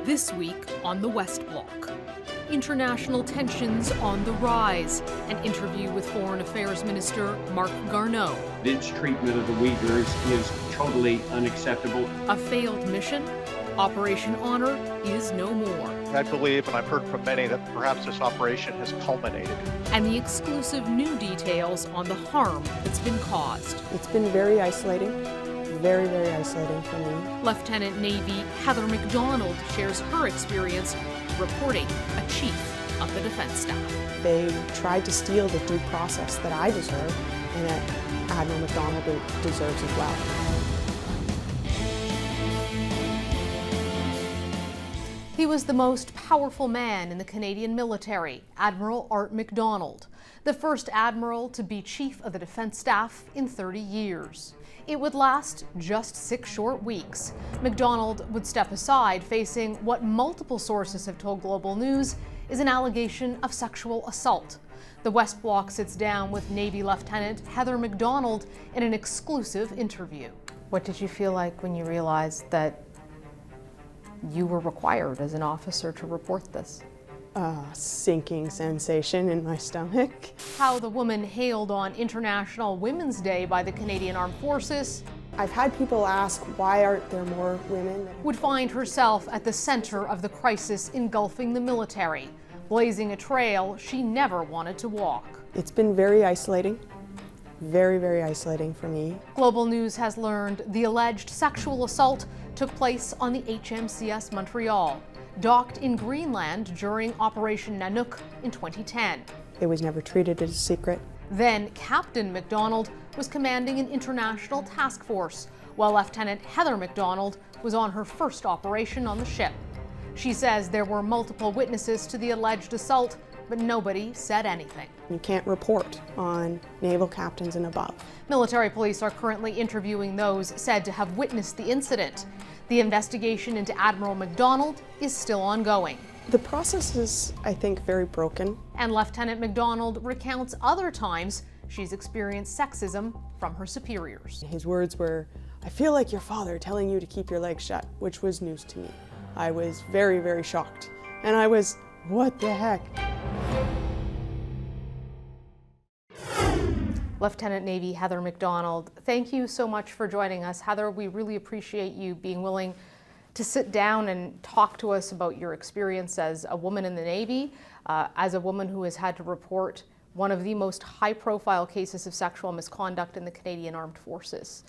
This week on the West Block, international tensions on the rise, an interview with Foreign Affairs Minister Marc Garneau. This treatment of the Uyghurs is totally unacceptable. A failed mission, Operation Honor is no more. I believe, and I've heard from many, that perhaps this operation has culminated. And the exclusive new details on the harm that's been caused. It's been very isolating, very, very isolating for me. Lieutenant Navy Heather McDonald shares her experience reporting a chief of the defense staff. They tried to steal the due process that I deserve and that Adm McDonald deserves as well. He was the most powerful man in the Canadian military, Admiral Art McDonald, the first admiral to be chief of the defense staff in 30 years. It would last just 6 short weeks. McDonald would step aside, facing what multiple sources have told Global News is an allegation of sexual assault. The West Block sits down with Navy Lieutenant Heather McDonald in an exclusive interview. What did you feel like when you realized that you were required as an officer to report this? Sinking sensation in my stomach. How the woman hailed on International Women's Day by the Canadian Armed Forces I've had people ask, why aren't there more women? Would find herself at the center of the crisis engulfing the military, blazing a trail she never wanted to walk. It's been very isolating. Very, very isolating for me. Global News has learned the alleged sexual assault took place on the HMCS Montreal, docked in Greenland during Operation Nanook in 2010. It was never treated as a secret. Then Captain McDonald was commanding an international task force, while Lieutenant Heather McDonald was on her first operation on the ship. She says there were multiple witnesses to the alleged assault, but nobody said anything. You can't report on naval captains and above. Military police are currently interviewing those said to have witnessed the incident. The investigation into Admiral McDonald is still ongoing. The process is, I think, very broken. And Lieutenant McDonald recounts other times she's experienced sexism from her superiors. His words were, "I feel like your father telling you to keep your legs shut," which was news to me. I was very, very shocked. And I was, what the heck? Lieutenant Navy Heather McDonald, thank you so much for joining us. Heather, we really appreciate you being willing to sit down and talk to us about your experience as a woman in the Navy, as a woman who has had to report one of the most high-profile cases of sexual misconduct in the Canadian Armed Forces.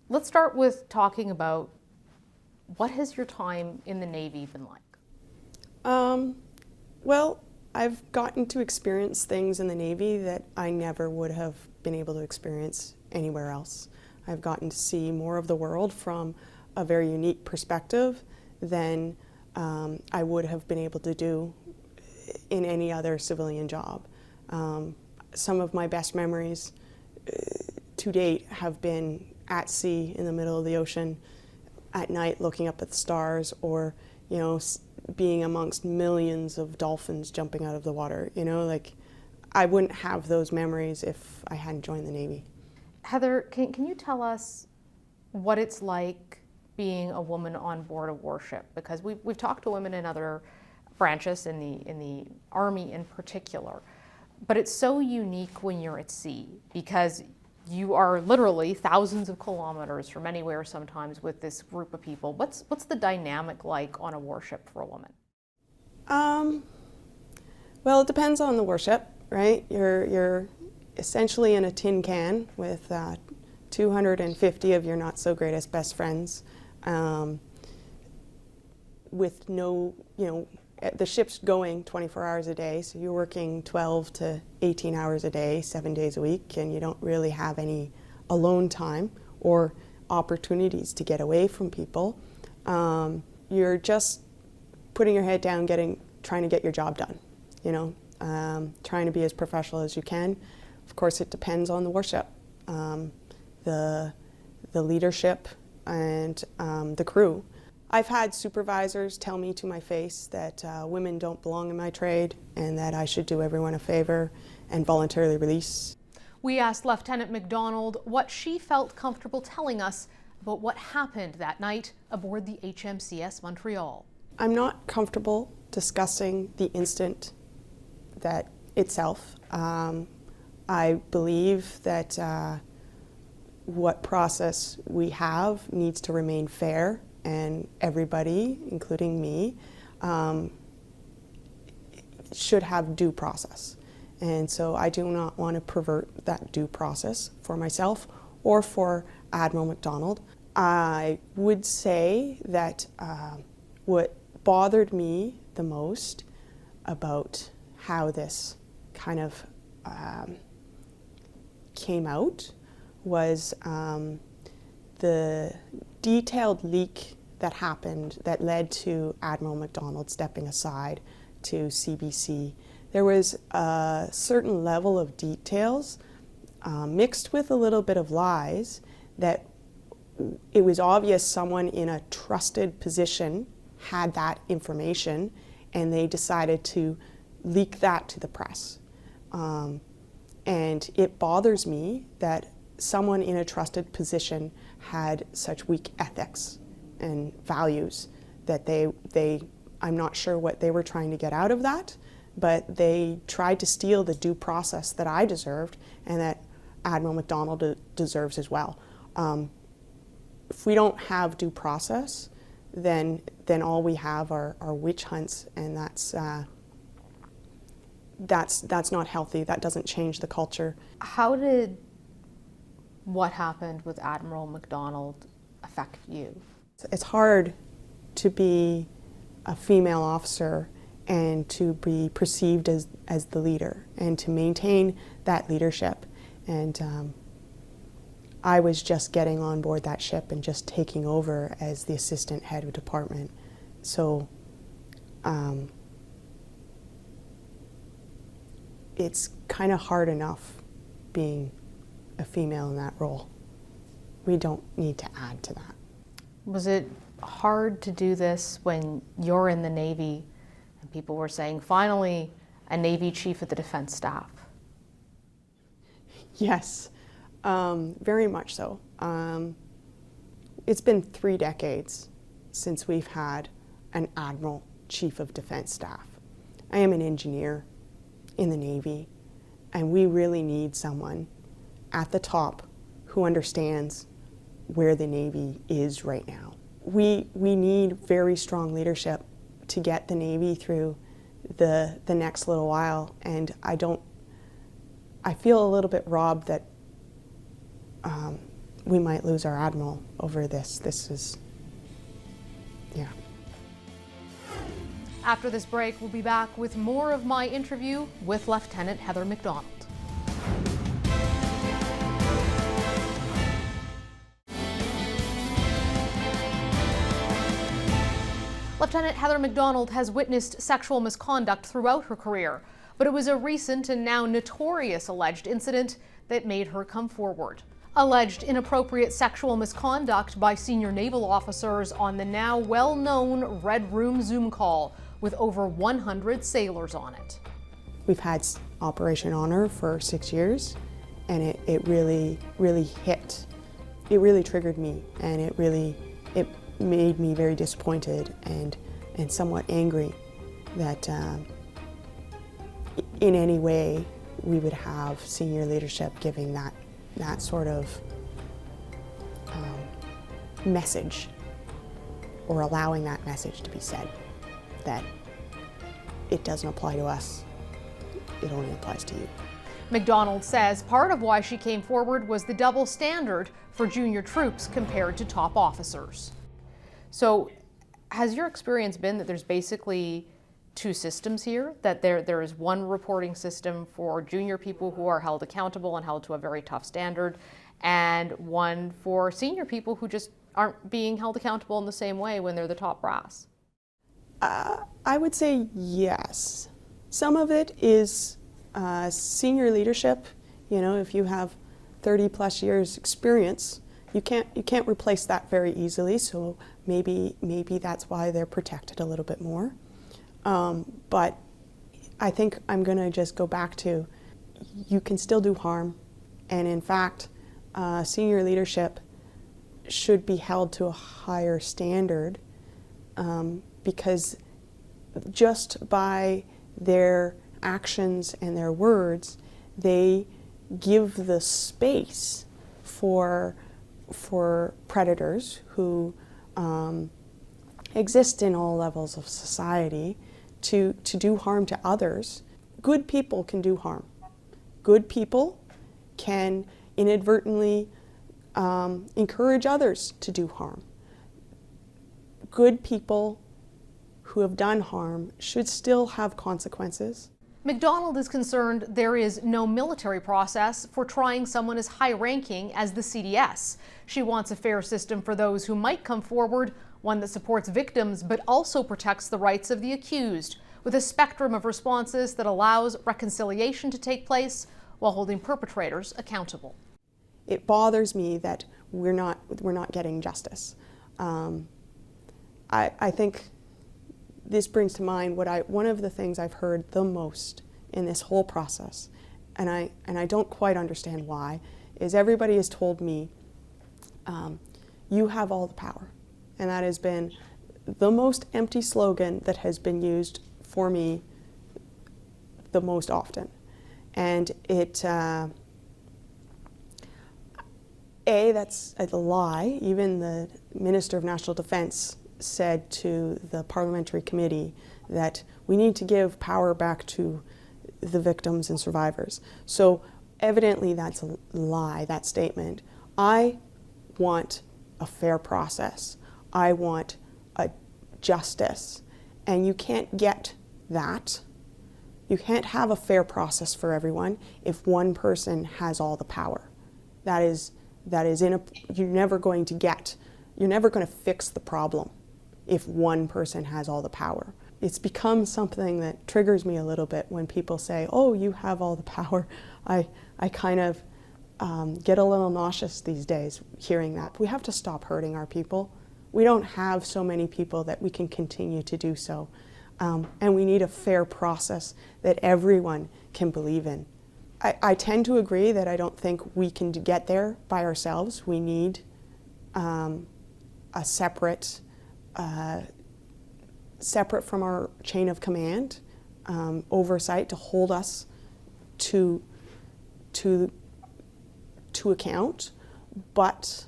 Let's start with talking about what has your time in the Navy been like? Well, I've gotten to experience things in the Navy that I never would have been able to experience anywhere else. I've gotten to see more of the world from a very unique perspective than I would have been able to do in any other civilian job. Some of my best memories to date have been at sea in the middle of the ocean at night looking up at the stars, or being amongst millions of dolphins jumping out of the water. Like, I wouldn't have those memories if I hadn't joined the Navy. Heather, can you tell us what it's like being a woman on board a warship? Because we've talked to women in other branches, in the Army in particular, but it's so unique when you're at sea because you are literally thousands of kilometers from anywhere sometimes with this group of people. What's the dynamic like on a warship for a woman? Well, it depends on the warship, right? You're essentially in a tin can with 250 of your not so greatest best friends, with no, the ship's going 24 hours a day, so you're working 12 to 18 hours a day, 7 days a week, and you don't really have any alone time or opportunities to get away from people. You're just putting your head down, trying to get your job done, trying to be as professional as you can. Of course, it depends on the warship, the leadership, and the crew. I've had supervisors tell me to my face that women don't belong in my trade and that I should do everyone a favor and voluntarily release. We asked Lieutenant McDonald what she felt comfortable telling us about what happened that night aboard the HMCS Montreal. I'm not comfortable discussing the incident that itself. I believe that what process we have needs to remain fair, and everybody, including me, should have due process. And so I do not want to pervert that due process for myself or for Adm McDonald. I would say that what bothered me the most about how this kind of came out was the detailed leak that happened that led to Adm McDonald stepping aside to CBC. There was a certain level of details mixed with a little bit of lies that it was obvious someone in a trusted position had that information, and they decided to leak that to the press. And it bothers me that someone in a trusted position had such weak ethics and values that I'm not sure what they were trying to get out of that, but they tried to steal the due process that I deserved and that Adm McDonald deserves as well. If we don't have due process, then all we have are witch hunts, and that's not healthy. That doesn't change the culture. How did what happened with Admiral McDonald affect you? It's hard to be a female officer and to be perceived as the leader and to maintain that leadership. And I was just getting on board that ship and just taking over as the assistant head of department. So it's kind of hard enough being a female in that role. We don't need to add to that. Was it hard to do this when you're in the Navy and people were saying, finally, a Navy chief of the defense staff? Yes, very much so. It's been 3 decades since we've had an Admiral Chief of Defense Staff. I am an engineer in the Navy, and we really need someone at the top who understands where the Navy is right now. We need very strong leadership to get the Navy through the next little while, and I feel a little bit robbed that we might lose our Admiral over this. This is, yeah. After this break, we'll be back with more of my interview with Lieutenant Heather McDonald. Lieutenant Heather McDonald has witnessed sexual misconduct throughout her career, but it was a recent and now notorious alleged incident that made her come forward. Alleged inappropriate sexual misconduct by senior naval officers on the now well-known Red Room Zoom call with over 100 sailors on it. We've had Operation Honor for 6 years, and it really hit. It really triggered me, and it made me very disappointed and somewhat angry that in any way we would have senior leadership giving that sort of message, or allowing that message to be said, that it doesn't apply to us, it only applies to you. McDonald says part of why she came forward was the double standard for junior troops compared to top officers. So has your experience been that there's basically 2 systems here, that there is one reporting system for junior people who are held accountable and held to a very tough standard, and one for senior people who just aren't being held accountable in the same way when they're the top brass? I would say yes. Some of it is senior leadership. You know, if you have 30+ years experience, you can't replace that very easily, so maybe that's why they're protected a little bit more. But I think I'm going to just go back to, you can still do harm, and in fact, senior leadership should be held to a higher standard because just by their actions and their words, they give the space for predators who exist in all levels of society to do harm to others. Good people can do harm. Good people can inadvertently encourage others to do harm. Good people who have done harm should still have consequences. McDonald is concerned there is no military process for trying someone as high-ranking as the CDS. She wants a fair system for those who might come forward, one that supports victims but also protects the rights of the accused, with a spectrum of responses that allows reconciliation to take place while holding perpetrators accountable. It bothers me that we're not getting justice. I think this brings to mind one of the things I've heard the most in this whole process, and I don't quite understand why, is everybody has told me, you have all the power. And that has been the most empty slogan that has been used for me the most often. And that's a lie. Even the Minister of National Defence said to the parliamentary committee that we need to give power back to the victims and survivors. So evidently that's a lie, that statement. I want a fair process. I want a justice. And you can't get that. You can't have a fair process for everyone if one person has all the power. You're never going to fix the problem if one person has all the power. It's become something that triggers me a little bit when people say, oh, you have all the power. I kind of get a little nauseous these days hearing that. We have to stop hurting our people. We don't have so many people that we can continue to do so. And we need a fair process that everyone can believe in. I tend to agree that I don't think we can get there by ourselves. We need a separate from our chain of command oversight to hold us to account. But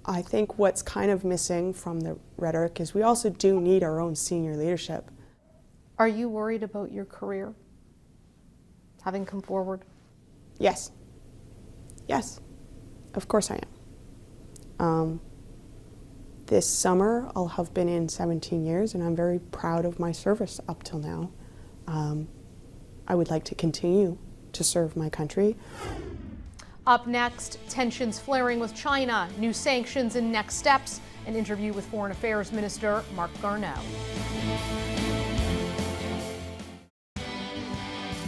I think what's kind of missing from the rhetoric is we also do need our own senior leadership. Are you worried about your career, having come forward? Yes. Yes, of course I am. This summer I'll have been in 17 years and I'm very proud of my service up till now. I would like to continue to serve my country. Up next, tensions flaring with China, new sanctions and next steps, an interview with Foreign Affairs Minister Marc Garneau.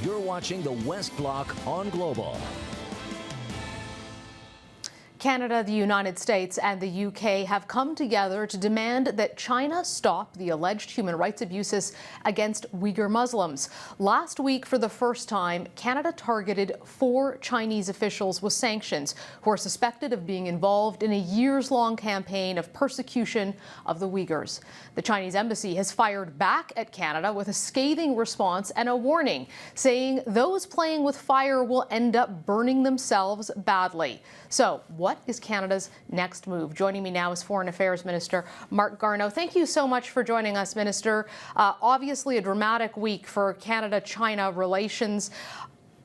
You're watching the West Block on Global. Canada, the United States, and the UK have come together to demand that China stop the alleged human rights abuses against Uyghur Muslims. Last week, for the first time, Canada targeted 4 Chinese officials with sanctions who are suspected of being involved in a years-long campaign of persecution of the Uyghurs. The Chinese embassy has fired back at Canada with a scathing response and a warning, saying those playing with fire will end up burning themselves badly. So, what is Canada's next move? Joining me now is Foreign Affairs Minister Marc Garneau. Thank you so much for joining us, Minister. Obviously a dramatic week for Canada-China relations.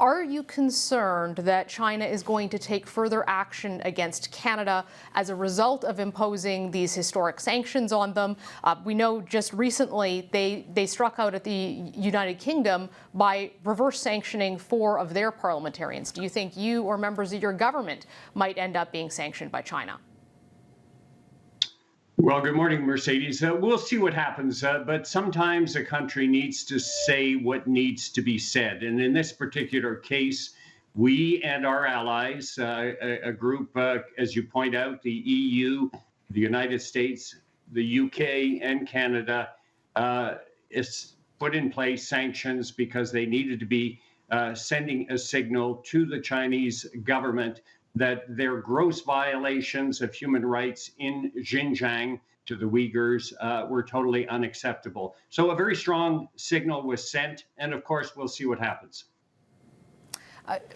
Are you concerned that China is going to take further action against Canada as a result of imposing these historic sanctions on them? We know just recently they struck out at the United Kingdom by reverse sanctioning 4 of their parliamentarians. Do you think you or members of your government might end up being sanctioned by China? Well, good morning, Mercedes. We'll see what happens, but sometimes a country needs to say what needs to be said. And in this particular case, we and our allies, a group, as you point out, the EU, the United States, the UK, and Canada, is put in place sanctions because they needed to be sending a signal to the Chinese government that their gross violations of human rights in Xinjiang to the Uyghurs were totally unacceptable. So a very strong signal was sent, and of course, we'll see what happens.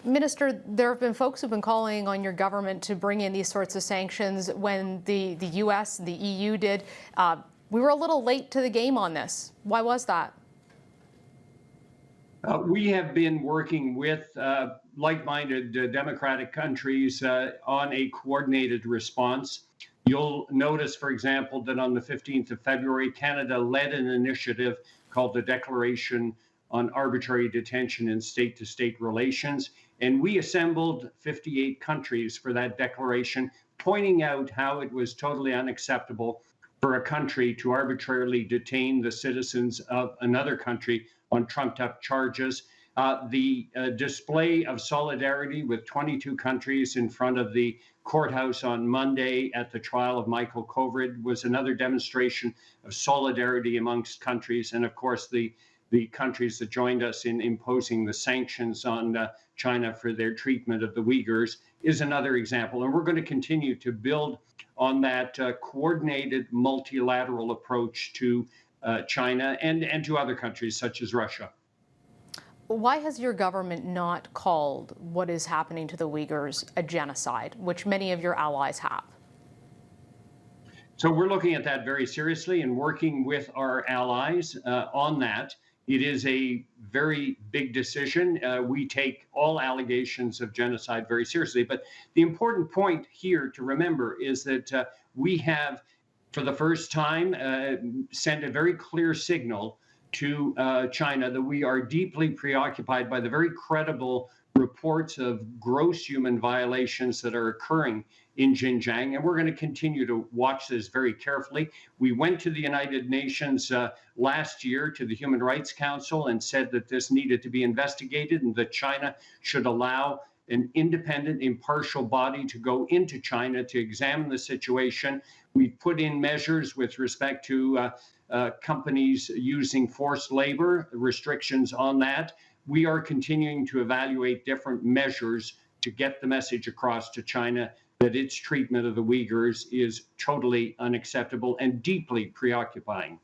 Minister, there have been folks who've been calling on your government to bring in these sorts of sanctions when the U.S., the EU did. We were a little late to the game on this. Why was that? We have been working with like-minded democratic countries on a coordinated response. You'll notice, for example, that on the 15th of February, Canada led an initiative called the Declaration on Arbitrary Detention and State-to-State Relations. And we assembled 58 countries for that declaration, pointing out how it was totally unacceptable for a country to arbitrarily detain the citizens of another country on trumped-up charges. The display of solidarity with 22 countries in front of the courthouse on Monday at the trial of Michael Kovrig was another demonstration of solidarity amongst countries. And of course, the countries that joined us in imposing the sanctions on China for their treatment of the Uyghurs is another example. And we're going to continue to build on that coordinated multilateral approach to China and to other countries such as Russia. Why has your government not called what is happening to the Uyghurs a genocide, which many of your allies have? So we're looking at that very seriously and working with our allies on that. It is a very big decision. We take all allegations of genocide very seriously. But the important point here to remember is that we have, for the first time, sent a very clear signal to China that we are deeply preoccupied by the very credible reports of gross human violations that are occurring in Xinjiang, and we're going to continue to watch this very carefully. We went to the United Nations last year to the Human Rights Council and said that this needed to be investigated and that China should allow an independent, impartial body to go into China to examine the situation. We put in measures with respect to companies using forced labor, restrictions on that. We are continuing to evaluate different measures to get the message across to China that its treatment of the Uyghurs is totally unacceptable and deeply preoccupying.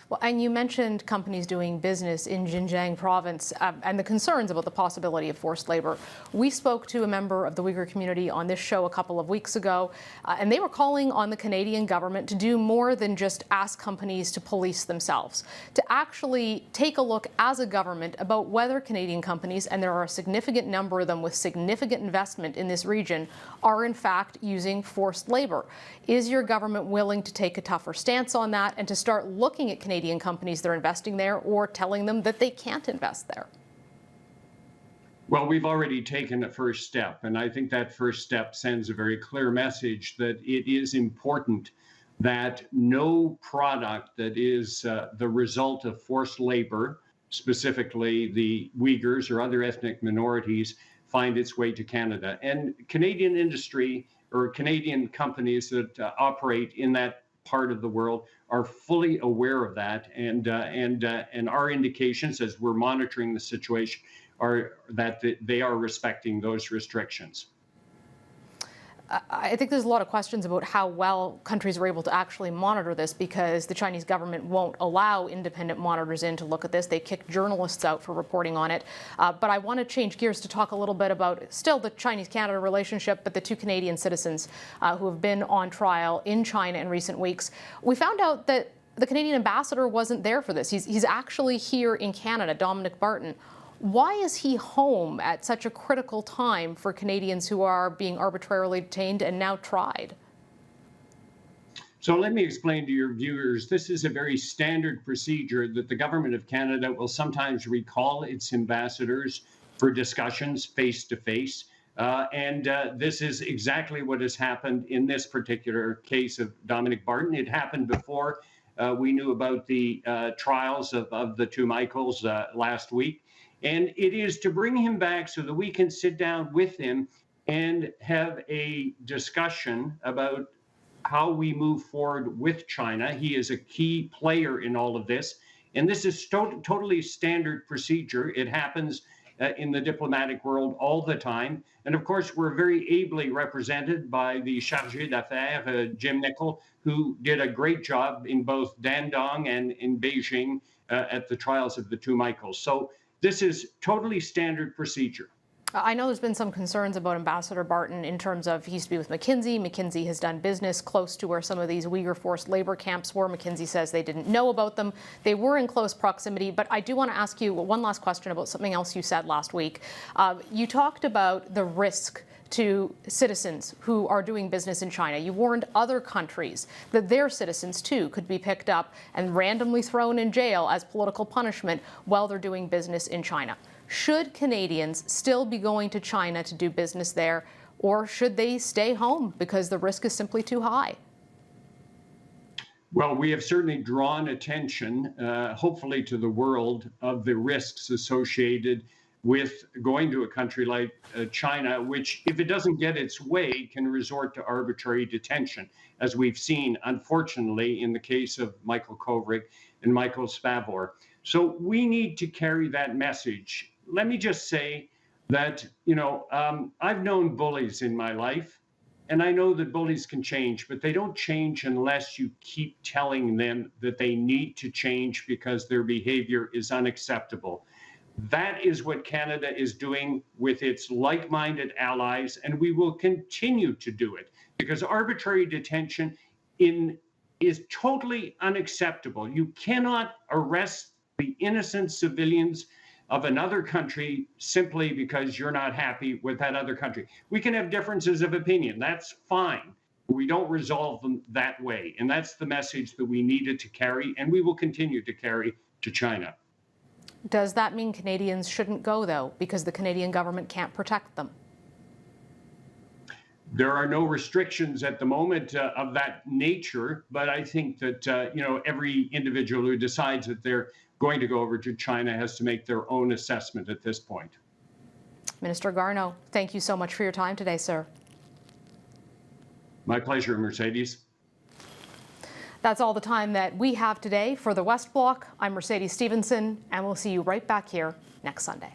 Well, and you mentioned companies doing business in Xinjiang province and the concerns about the possibility of forced labor. We spoke to a member of the Uyghur community on this show a couple of weeks ago, and they were calling on the Canadian government to do more than just ask companies to police themselves, to actually take a look as a government about whether Canadian companies, and there are a significant number of them with significant investment in this region, are in fact using forced labor. Is your government willing to take a tougher stance on that and to start looking at Canadian companies that are investing there or telling them that they can't invest there? Well, we've already taken a first step, and I think that first step sends a very clear message that it is important that no product that is the result of forced labor, specifically the Uyghurs or other ethnic minorities, find its way to Canada. And Canadian industry or Canadian companies that operate in that part of the world are fully aware of that, and our indications as we're monitoring the situation are that they are respecting those restrictions. I think there's a lot of questions about how well countries are able to actually monitor this, because the Chinese government won't allow independent monitors in to look at this. They kick journalists out for reporting on it. But I want to change gears to talk a little bit about still the Chinese-Canada relationship, but the two Canadian citizens who have been on trial in China in recent weeks. We found out that the Canadian ambassador wasn't there for this. He's actually here in Canada, Dominic Barton. Why is he home at such a critical time for Canadians who are being arbitrarily detained and now tried? So let me explain to your viewers, this is a very standard procedure that the government of Canada will sometimes recall its ambassadors for discussions face-to-face. This is exactly what has happened in this particular case of Dominic Barton. It happened before we knew about the trials of the two Michaels last week. And it is to bring him back so that we can sit down with him and have a discussion about how we move forward with China. He is a key player in all of this. And this is totally standard procedure. It happens in the diplomatic world all the time. And of course, we're very ably represented by the chargé d'affaires, Jim Nicol, who did a great job in both Dandong and in Beijing at the trials of the two Michaels. So this is totally standard procedure. I know there's been some concerns about Ambassador Barton in terms of he used to be with McKinsey. McKinsey has done business close to where some of these Uyghur forced labor camps were. McKinsey says they didn't know about them. They were in close proximity. But I do want to ask you one last question about something else you said last week. You talked about the risk to citizens who are doing business in China. You warned other countries that their citizens, too, could be picked up and randomly thrown in jail as political punishment while they're doing business in China. Should Canadians still be going to China to do business there, or should they stay home because the risk is simply too high? Well, we have certainly drawn attention, hopefully to the world, of the risks associated with going to a country like China, which, if it doesn't get its way, can resort to arbitrary detention, as we've seen, unfortunately, in the case of Michael Kovrig and Michael Spavor. So we need to carry that message. Let me just say that, I've known bullies in my life, and I know that bullies can change, but they don't change unless you keep telling them that they need to change because their behavior is unacceptable. That is what Canada is doing with its like-minded allies, and we will continue to do it because arbitrary detention is totally unacceptable. You cannot arrest the innocent civilians of another country simply because you're not happy with that other country. We can have differences of opinion. That's fine. We don't resolve them that way. And that's the message that we needed to carry, and we will continue to carry to China. Does that mean Canadians shouldn't go, though, because the Canadian government can't protect them? There are no restrictions at the moment of that nature, but I think that every individual who decides that they're going to go over to China has to make their own assessment at this point. Minister Garneau, thank you so much for your time today, sir. My pleasure, Mercedes. That's all the time that we have today for the West Block. I'm Mercedes Stephenson, and we'll see you right back here next Sunday.